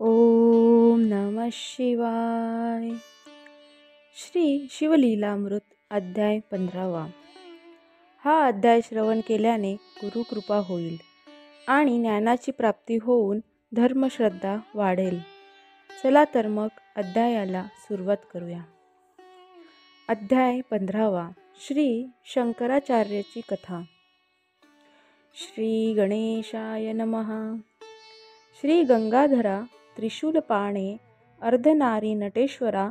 ओम नमः शिवाय. श्री शिवलीलामृत अध्याय 15. हा अध्याय श्रवण केल्याने गुरुकृपा होईल आणि ज्ञानाची प्राप्ती होऊन धर्मश्रद्धा वाढेल. चला तर मग अध्यायाला सुरुवात करूया. अध्याय 15. श्री शंकराचार्याची कथा. श्री गणेशाय नमः. श्री गंगाधरा, त्रिशूलपाणे, अर्धनारी नटेश्वरा,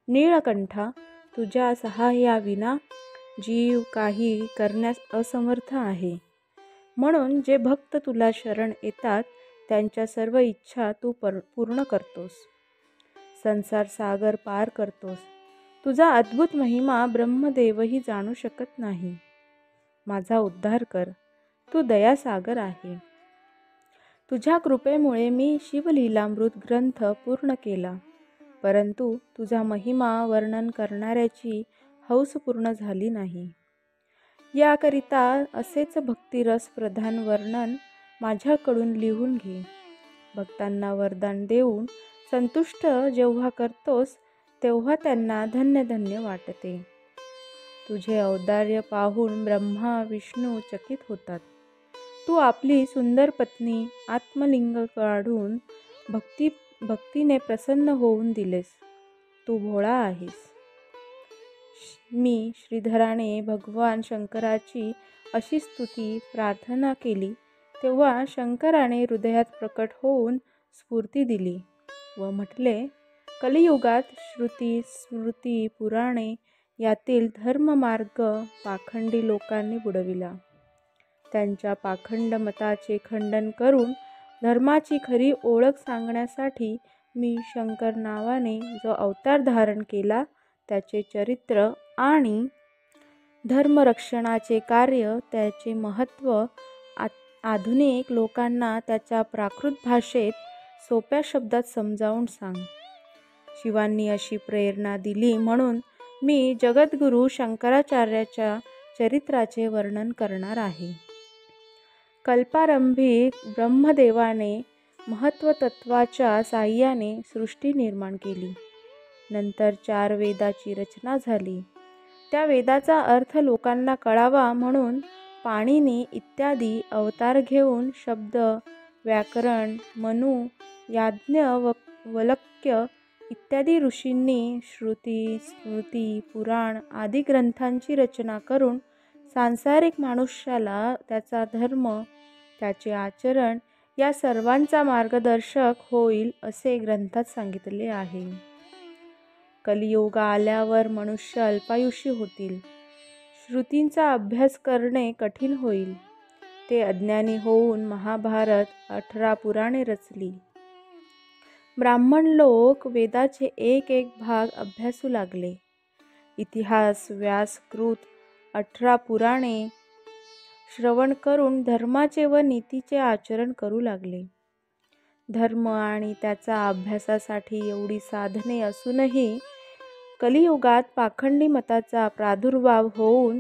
नीळकंठा, तुझ्या सहाय्याविना जीव काही करण्यास असमर्थ आहे. म्हणून जे भक्त तुला शरण येतात त्यांच्या सर्व इच्छा तू पूर्ण करतोस. संसार सागर पार करतोस. तुझा अद्भुत महिमा ब्रह्मदेवही जाणू शकत नाही. माझा उद्धार कर, तू दयासागर आहे. तुझ्या कृपेमुळे मी शिवलीलामृत ग्रंथ पूर्ण केला, परंतु तुझा महिमा वर्णन करणाऱ्याची हौस पूर्ण झाली नाही. याकरिता असेच भक्तिरस प्रधान वर्णन माझ्याकडून लिहून घे. भक्तांना वरदान देऊन संतुष्ट जेव्हा करतोस तेव्हा त्यांना धन्य धन्य वाटते. तुझे औदार्य पाहून ब्रह्मा विष्णू चकित होतात. तू आपली सुंदर पत्नी आत्मलिंग काढून भक्तीने प्रसन्न होऊन दिलेस. तू भोळा आहेस. मी श्रीधराने भगवान शंकराची अशी स्तुती प्रार्थना केली तेव्हा शंकराने हृदयात प्रकट होऊन स्फूर्ती दिली व म्हटले, कलियुगात श्रुती स्मृती पुराणे यातील धर्ममार्ग पाखंडी लोकांनी बुडविला. त्यांच्या पाखंड मताचे खंडन करून धर्माची खरी ओळख सांगण्यासाठी मी शंकर नावाने जो अवतार धारण केला त्याचे चरित्र आणि धर्मरक्षणाचे कार्य, त्याचे महत्त्व आधुनिक लोकांना त्याच्या प्राकृत भाषेत सोप्या शब्दात समजावून सांग. शिवांनी अशी प्रेरणा दिली म्हणून मी जगद्गुरू शंकराचार्याच्या चरित्राचे वर्णन करणार आहे. कल्पारंभी ब्रह्मदेवाने महत्त्वतत्वाच्या साहाय्याने सृष्टी निर्माण केली. नंतर 4 वेदाची रचना झाली. त्या वेदाचा अर्थ लोकांना कळावा म्हणून पाणिनी इत्यादी अवतार घेऊन शब्द, व्याकरण, मनु, याज्ञवल्क्य इत्यादी ऋषींनी श्रुती, स्मृती, पुराण आदी ग्रंथांची रचना करून सांसारिक मनुष्याला त्याचा धर्म, त्याचे आचरण या सर्वांचा मार्गदर्शक होईल असे ग्रंथात सांगितले आहे. कलियुग आल्यावर मनुष्य अल्पायुषी होतील. श्रुतींचा अभ्यास करणे कठीण होईल. ते अज्ञानी होऊन महाभारत 18 पुराणे रचली. ब्राह्मण लोक वेदाचे एक एक भाग अभ्यासू लागले. इतिहास, व्यासकृत 18 पुराणे श्रवण करून धर्माचे व नीतीचे आचरण करू लागले. धर्म आणि त्याचा अभ्यासासाठी एवढी साधने असूनही कलियुगात पाखंडी मताचा प्रादुर्भाव होऊन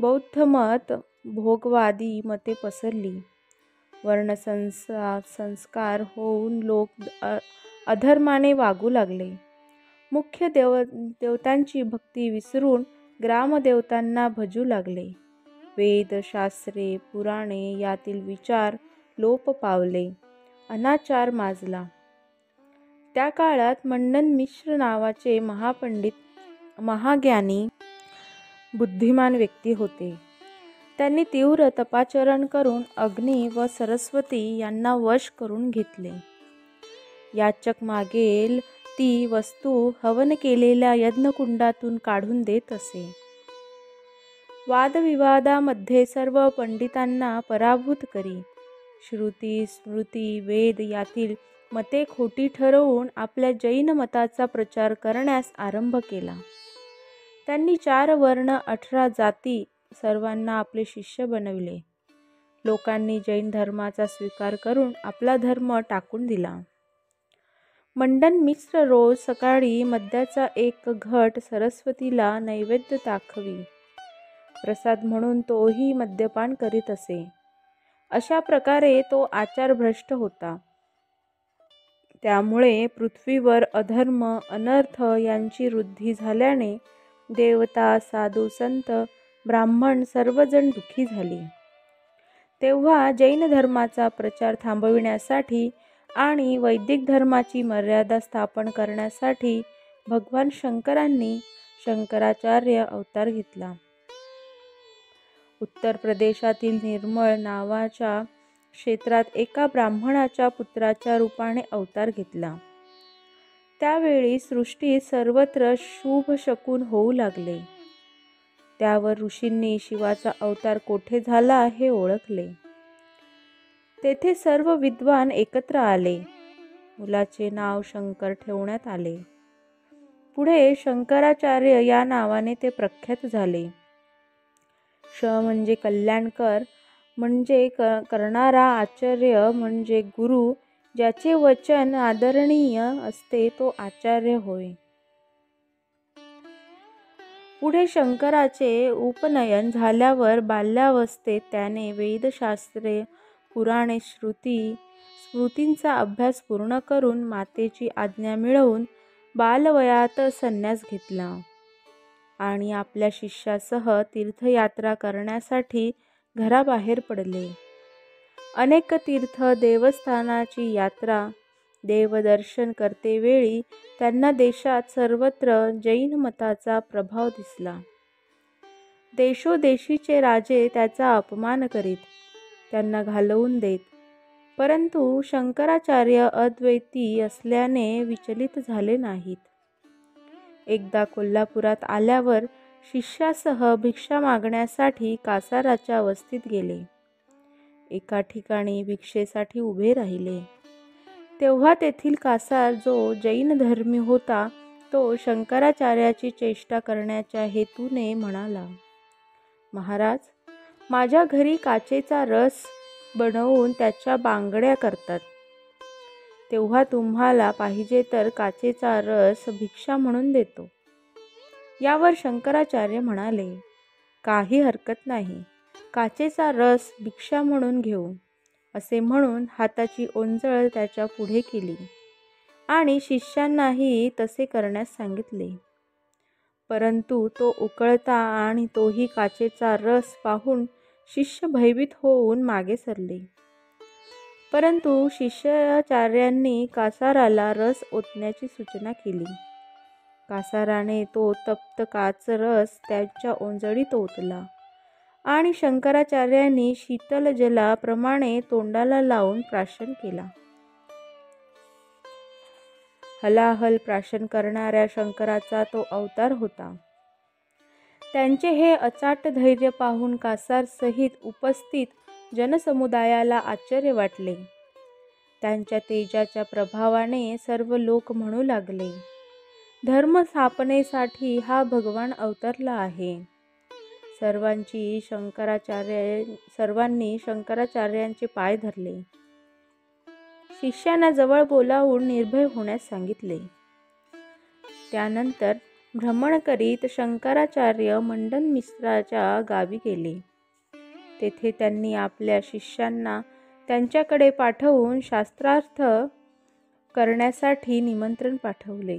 बौद्धमत, भोगवादी मते पसरली. वर्णसंस्कार होऊन लोक अधर्माने वागू लागले. मुख्य देवतांची भक्ती विसरून ग्रामदेवतांना भजू लागले. वेद, शास्त्रे, पुराणे यातील विचार लोप पावले. अनाचार माजला. त्या काळात मंडन मिश्र नावाचे महापंडित, महाज्ञानी, बुद्धिमान व्यक्ती होते. त्यांनी तीव्र तपाचरण करून अग्नी व सरस्वती यांना वश करून घेतले. याचक मागेल ती वस्तू हवन केलेल्या यज्ञकुंडातून काढून देत असे. वादविवादामध्ये सर्व पंडितांना पराभूत करी. श्रुती, स्मृती, वेद यातील मते खोटी ठरवून आपल्या जैन मताचा प्रचार करण्यास आरंभ केला. त्यांनी 4 वर्ण 18 जाती सर्वांना आपले शिष्य बनविले. लोकांनी जैन धर्माचा स्वीकार करून आपला धर्म टाकून दिला. मंडन मिश्र रोज सकाळी मद्याचा एक घट सरस्वतीला नैवेद्य दाखवी. प्रसाद म्हणून तोही मद्यपान करीत असे. अशा प्रकारे तो आचारभ्रष्ट होता. त्यामुळे पृथ्वीवर अधर्म अनर्थ यांची वृद्धी झाल्याने देवता साधू संत ब्राह्मण सर्वजण दुःखी झाले. तेव्हा जैन धर्माचा प्रचार थांबविण्यासाठी आणि वैदिक धर्माची मर्यादा स्थापन करण्यासाठी भगवान शंकरांनी शंकराचार्य अवतार घेतला. उत्तर प्रदेशातील निर्मळ नावाच्या क्षेत्रात एका ब्राह्मणाच्या पुत्राच्या रूपाने अवतार घेतला. त्यावेळी सृष्टीत सर्वत्र शुभ शकुन होऊ लागले. त्यावर ऋषींनी शिवाचा अवतार कोठे झाला हे ओळखले. तेथे सर्व विद्वान एकत्र आले. मुलाचे नाव शंकर ठेवण्यात आले. पुढे शंकराचार्य या नावाने ते प्रख्यात झाले. श म्हणजे कल्याणकर म्हणजे करणारा, आचार्य म्हणजे गुरु, ज्याचे वचन आदरणीय असते तो आचार्य होय. पुढे शंकराचे उपनयन झाल्यावर बाल्यावस्थेत त्याने वेदशास्त्रे, पुराणे, स्मृतींचा अभ्यास पूर्ण करून मातेची आज्ञा मिळवून बालवयात संन्यास घेतला आणि आपल्या शिष्यासह तीर्थयात्रा करण्यासाठी घराबाहेर पडले. अनेक तीर्थ देवस्थानाची यात्रा, देवदर्शन करतेवेळी त्यांना देशात सर्वत्र जैन मताचा प्रभाव दिसला. देशोदेशीचे राजे त्याचा अपमान करीत, त्यांना घालवून देत. परंतु शंकराचार्य अद्वैती असल्याने विचलित झाले नाहीत. एकदा कोल्हापुरात आल्यावर शिष्यासह भिक्षा मागण्यासाठी कासाराच्या वस्तीत गेले. एका ठिकाणी भिक्षेसाठी उभे राहिले. तेव्हा तेथील कासार, जो जैन धर्मी होता, तो शंकराचार्याची चेष्टा करण्याच्या हेतूने म्हणाला, महाराज, माझ्या घरी काचेचा रस बनवून त्याच्या बांगड्या करतात. तेव्हा तुम्हाला पाहिजे तर काचेचा रस भिक्षा म्हणून देतो. यावर शंकराचार्य म्हणाले, काही हरकत नाही, काचेचा रस भिक्षा म्हणून घेऊ. असे म्हणून हाताची ओंजळ त्याच्या पुढे केली आणि शिष्यांनाही तसे करण्यास सांगितले. परंतु तो उकळता आणि तोही काचेचा रस पाहून शिष्य भयभीत होऊन मागे सरले. परंतु शिष्याचार्यांनी कासाराला रस ओतण्याची सूचना केली. कासाराने तो तप्त काचरस त्याच्या ओंजळीत ओतला आणि शंकराचार्यांनी शीतल जलाप्रमाणे तोंडाला लावून प्राशन केला. हलाहल प्राशन करणाऱ्या शंकराचा तो अवतार होता. त्यांचे हे अचाट धैर्य पाहून कासारसहित उपस्थित जनसमुदायाला आश्चर्य वाटले. त्यांच्या तेजाच्या प्रभावाने सर्व लोक म्हणू लागले, धर्म स्थापनेसाठी हा भगवान अवतरला आहे. सर्वांनी शंकराचार्यांचे पाय धरले. शिष्यांना जवळ बोलावून निर्भय होण्यास सांगितले. त्यानंतर भ्रमण करीत शंकराचार्य मंडनमिश्राच्या गावी गेले. तेथे त्यांनी आपल्या शिष्यांना त्यांच्याकडे पाठवून शास्त्रार्थ करण्यासाठी निमंत्रण पाठवले.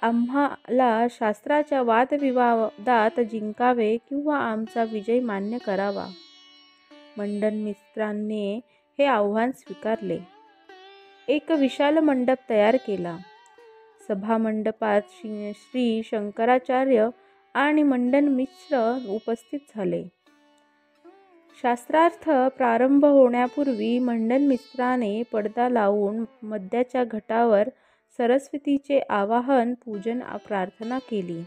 आम्हाला शास्त्राच्या वादविवादात जिंकावे किंवा आमचा विजय मान्य करावा. मंडनमित्रांनी हे आव्हान स्वीकारले. एक विशाल मंडप तयार केला. सभामंडपात श्री शंकराचार्य आणि मंडनमिश्र उपस्थित झाले. शास्त्रार्थ प्रारंभ होण्यापूर्वी मंडनमिश्राने पडदा लावून मद्याच्या घटावर सरस्वतीचे आवाहन, पूजन, प्रार्थना केली.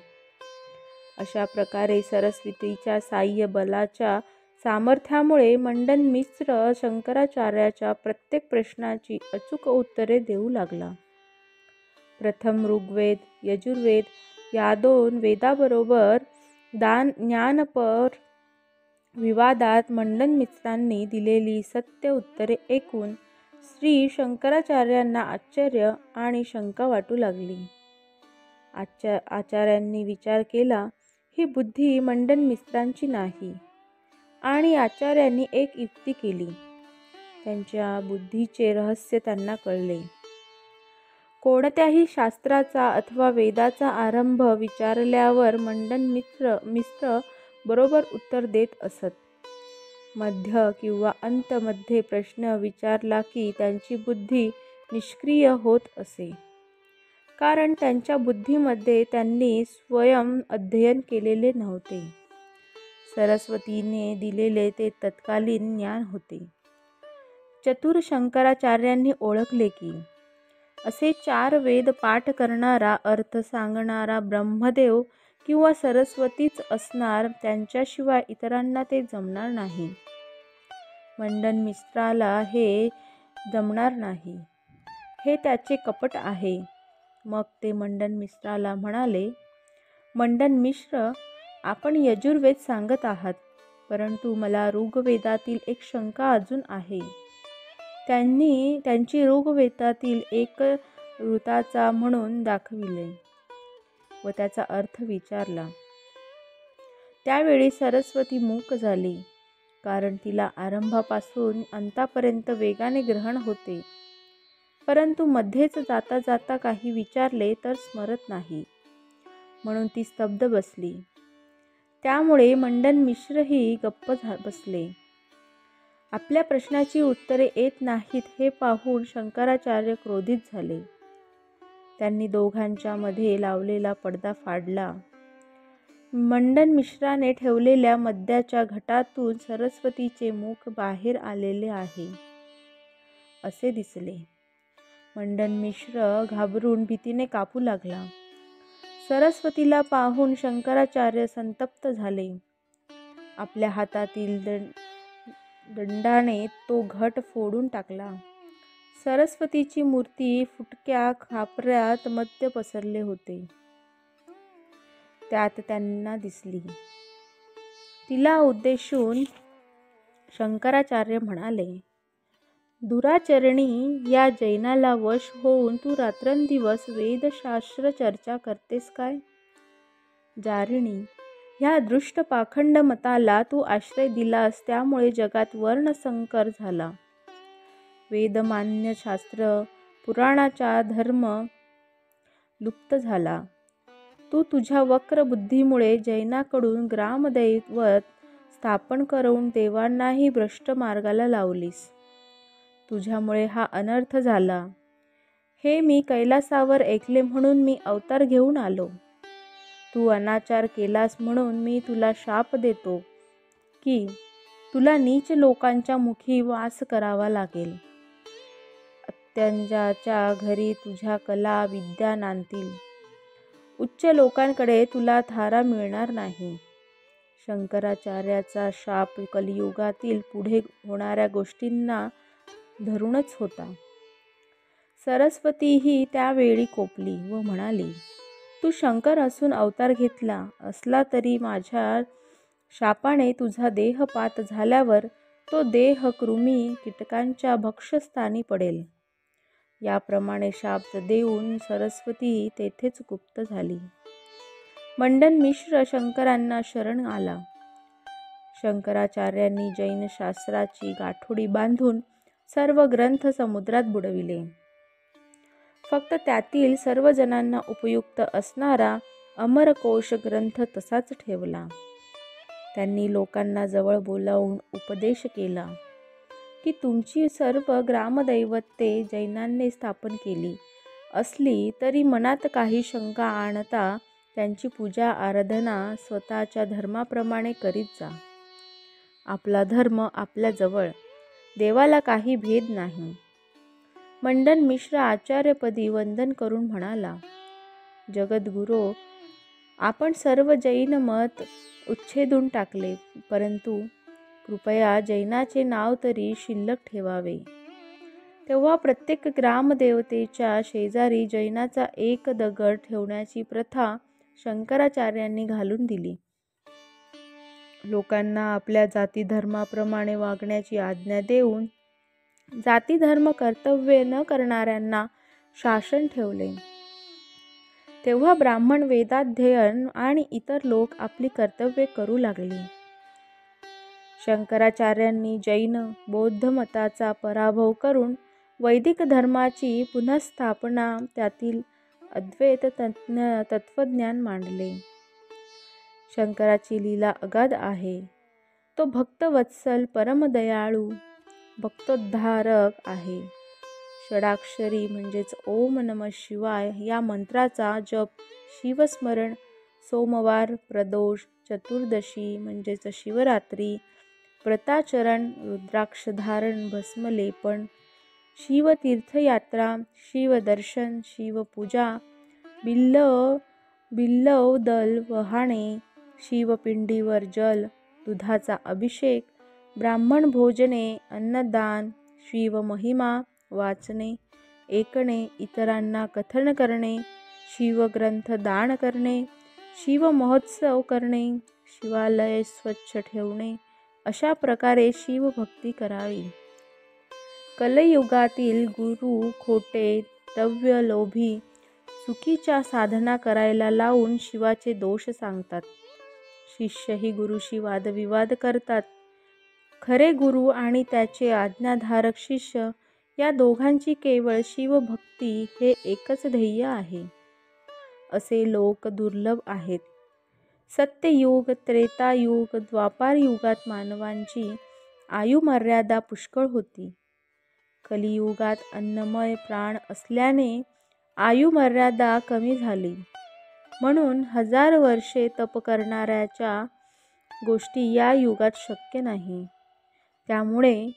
अशा प्रकारे सरस्वतीच्या साह्य बलाच्या सामर्थ्यामुळे मंडनमिश्र शंकराचार्याच्या प्रत्येक प्रश्नाची अचूक उत्तरे देऊ लागला. प्रथम ऋग्वेद, यजुर्वेद या 2 वेदाबरोबर ज्ञानपर विवादात मंडनमित्रांनी दिलेली सत्य उत्तरे ऐकून श्री शंकराचार्यांना आश्चर्य आणि शंका वाटू लागली. आचार्यांनी विचार केला, ही बुद्धी मंडनमित्रांची नाही. आणि आचार्यांनी एक युक्ती केली. त्यांच्या बुद्धीचे रहस्य त्यांना कळले. कोणत्याही शास्त्राचा अथवा वेदाचा आरंभ विचारल्यावर मंडन मिश्र बरोबर उत्तर देत असत. मध्य किंवा अंत मध्ये प्रश्न विचारला की त्यांची बुद्धी निष्क्रिय होत असे, कारण त्यांच्या बुद्धीमध्ये त्यांनी स्वयं अध्ययन केलेले नव्हते. सरस्वतीने दिलेले ते तत्कालीन ज्ञान होते. चतुर शंकराचार्यांनी ओळखले की असे 4 वेद पाठ करणारा, अर्थ सांगणारा ब्रह्मदेव किंवा सरस्वतीच असणार, त्यांच्याशिवाय इतरांना ते जमणार नाही. मंडन मिश्राला हे जमणार नाही, हे त्याचे कपट आहे. मग ते मंडन मिश्राला म्हणाले, मंडन मिश्र, आपण यजुर्वेद सांगत आहात, परंतु मला ऋग्वेदातील एक शंका अजून आहे. त्यांची ऋग्वेदातील एक ऋताचा म्हणून दाखविले व त्याचा अर्थ विचारला. त्यावेळी सरस्वती मूक झाली, कारण तिला आरंभापासून अंतापर्यंत वेगाने ग्रहण होते, परंतु मध्येच जाता जाता काही विचारले तर स्मरत नाही, म्हणून ती स्तब्ध बसली. त्यामुळे मंडन मिश्रही गप्प बसले. आपल्या प्रश्नाची उत्तरे येत नाहीत हे पाहून शंकराचार्य क्रोधित झाले. त्यांनी दोघांच्या मध्ये लावलेला पडदा फाडला. मंडन मिश्राने ठेवलेल्या मद्याच्या घटातून सरस्वतीचे मुख बाहेर आलेले आहे असे दिसले. मंडन मिश्र घाबरून भीतीने कापू लागला. सरस्वतीला पाहून शंकराचार्य संतप्त झाले. आपल्या हातातील दंडाने तो घट फोडून टाकला. सरस्वतीची मूर्ती फुटक्या खापऱ्यात मद्य पसरले होते, त्यात त्यांना दिसली. तिला उद्देशून शंकराचार्य म्हणाले, दुराचरणी या जैनाला वश होऊन तू रात्रंदिवस वेदशास्त्र चर्चा करतेस काय? जारिणी, ह्या दृष्ट पाखंड मताला तू आश्रय दिलास, त्यामुळे जगात वर्णसंकर झाला. वेदमान्य शास्त्र पुराणाचा धर्म लुप्त झाला. तू तुझ्या वक्र बुद्धीमुळे जैनाकडून ग्रामदैवत स्थापन करून देवांनाही भ्रष्ट मार्गाला लावलीस. तुझ्यामुळे हा अनर्थ झाला. हे मी कैलासावर ऐकले म्हणून मी अवतार घेऊन आलो. तू अनाचार केलास म्हणून मी तुला शाप देतो की तुला नीच लोकांच्या मुखी वास करावा लागेल. अत्याचाच्या घरी तुझ्या कला विद्या नांदतील. उच्च लोकांकडे तुला थारा मिळणार नाही. शंकराचार्याचा शाप कलियुगातील पुढे होणाऱ्या गोष्टींना धरूनच होता. सरस्वतीही त्यावेळी कोपली व म्हणाली, तू शंकर असून अवतार घेतला असला तरी माझ्या शापाने तुझा देहपात झाल्यावर तो देह कृमी कीटकांच्या भक्षस्थानी पडेल. याप्रमाणे शाप देऊन सरस्वती तेथेच गुप्त झाली. मंडन मिश्र शंकरांना शरण आला. शंकराचार्यांनी जैन शास्त्राची गाठोडी बांधून सर्व ग्रंथ समुद्रात बुडविले. फक्त त्यातील सर्व जणांना उपयुक्त असणारा अमरकोश ग्रंथ तसाच ठेवला. त्यांनी लोकांना जवळ बोलावून उपदेश केला की तुमची सर्व ग्रामदैवते जैनांनी स्थापन केली असली तरी मनात काही शंका आणता त्यांची पूजा आराधना स्वतःच्या धर्माप्रमाणे करीत जा. आपला धर्म आपल्या जवळ, देवाला काही भेद नाही. मंडन मिश्र आचार्यपदी वंदन करून म्हणाला, जगद्गुरो, आपण सर्व जैन मत उच्छेदून टाकले, परंतु कृपया जैनाचे नाव तरी शिल्लक ठेवावे. तेव्हा प्रत्येक ग्रामदेवतेच्या शेजारी जैनाचा एक दगड ठेवण्याची प्रथा शंकराचार्यांनी घालून दिली. लोकांना आपल्या जाती धर्माप्रमाणे वागण्याची आज्ञा देऊन जाती धर्म कर्तव्य न करणाऱ्यांना शासन ठेवले. तेव्हा ब्राह्मण वेदाध्ययन आणि इतर लोक आपली कर्तव्ये करू लागली. शंकराचार्यांनी जैन बौद्ध मताचा पराभव करून वैदिक धर्माची पुनःस्थापना, त्यातील अद्वैत तत्वज्ञान मांडले. शंकराची लीला अगाध आहे. तो भक्तवत्सल, परमदयाळू, भक्तोद्धारक आहे. षडाक्षरी म्हणजेच ओम नमः शिवाय या मंत्राचा जप, शिवस्मरण, सोमवार, प्रदोष, चतुर्दशी म्हणजेच शिवरात्री, व्रताचरण, रुद्राक्षधारण, भस्मलेपन, शिवतीर्थयात्रा, शिवदर्शन, शिवपूजा, बिल्वदल वाहणे, शिवपिंडीवर जल, दुधाचा अभिषेक, ब्राह्मण भोजने, अन्नदान, शिवमहिमा वाचणे, ऐकणे, इतरांना कथन करणे, शिवग्रंथ दान करणे, शिवमहोत्सव करणे, शिवालय स्वच्छ ठेवणे, अशा प्रकारे शिवभक्ती करावी. कलियुगातील गुरु खोटे, द्रव्यलोभी, चुकीच्या साधना करायला लावून शिवाचे दोष सांगतात. शिष्यही गुरुशी वादविवाद करतात. खरे गुरु आणि त्याचे आज्ञाधारक शिष्य या दोघांची केवळ शिवभक्ती हे एकच ध्येय आहे. असे लोक दुर्लभ आहेत. सत्ययुग, त्रेतायुग, द्वापार युगात मानवांची आयुमर्यादा पुष्कळ होती. कलियुगात अन्नमय प्राण असल्याने आयुमर्यादा कमी झाली. म्हणून 1000 वर्षे तप करणाऱ्याच्या गोष्टी या युगात शक्य नाही. त्यामुळे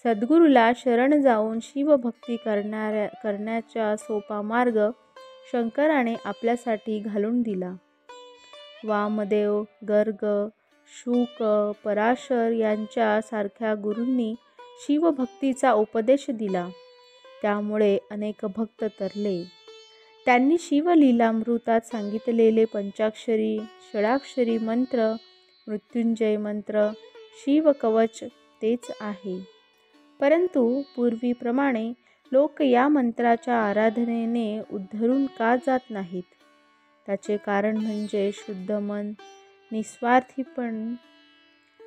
सद्गुरूला शरण जाऊन शिवभक्ती करण्याचा सोपा मार्ग शंकराने आपल्यासाठी घालून दिला. वामदेव, गर्ग, शुक, पराशर यांच्या सारख्या गुरूंनी शिवभक्तीचा उपदेश दिला. त्यामुळे अनेक भक्त तरले. त्यांनी शिवलीलामृतात सांगितलेले पंचाक्षरी, षडाक्षरी मंत्र, मृत्युंजय मंत्र, शिवकवच तेच आहे. परंतु पूर्वीप्रमाणे लोक या मंत्राच्या आराधनेने उद्धरून का जात नाहीत? त्याचे कारण म्हणजे शुद्ध मन, निस्वार्थीपण,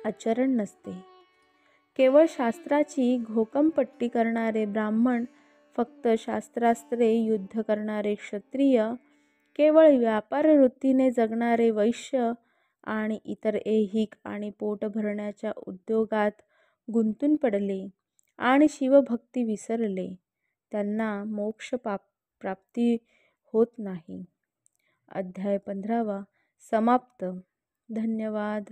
आचरण नसते. केवळ शास्त्राची घोकंपट्टी करणारे ब्राह्मण, फक्त शास्त्रास्त्रे युद्ध करणारे क्षत्रिय, केवळ व्यापार वृत्तीने जगणारे वैश्य आणि इतर ऐहिक आणि पोट भरण्याच्या उद्योगात गुंतून पडले आणि शिवभक्ती विसरले, त्यांना मोक्ष प्राप्ती होत नाही. अध्याय 15 समाप्त. धन्यवाद.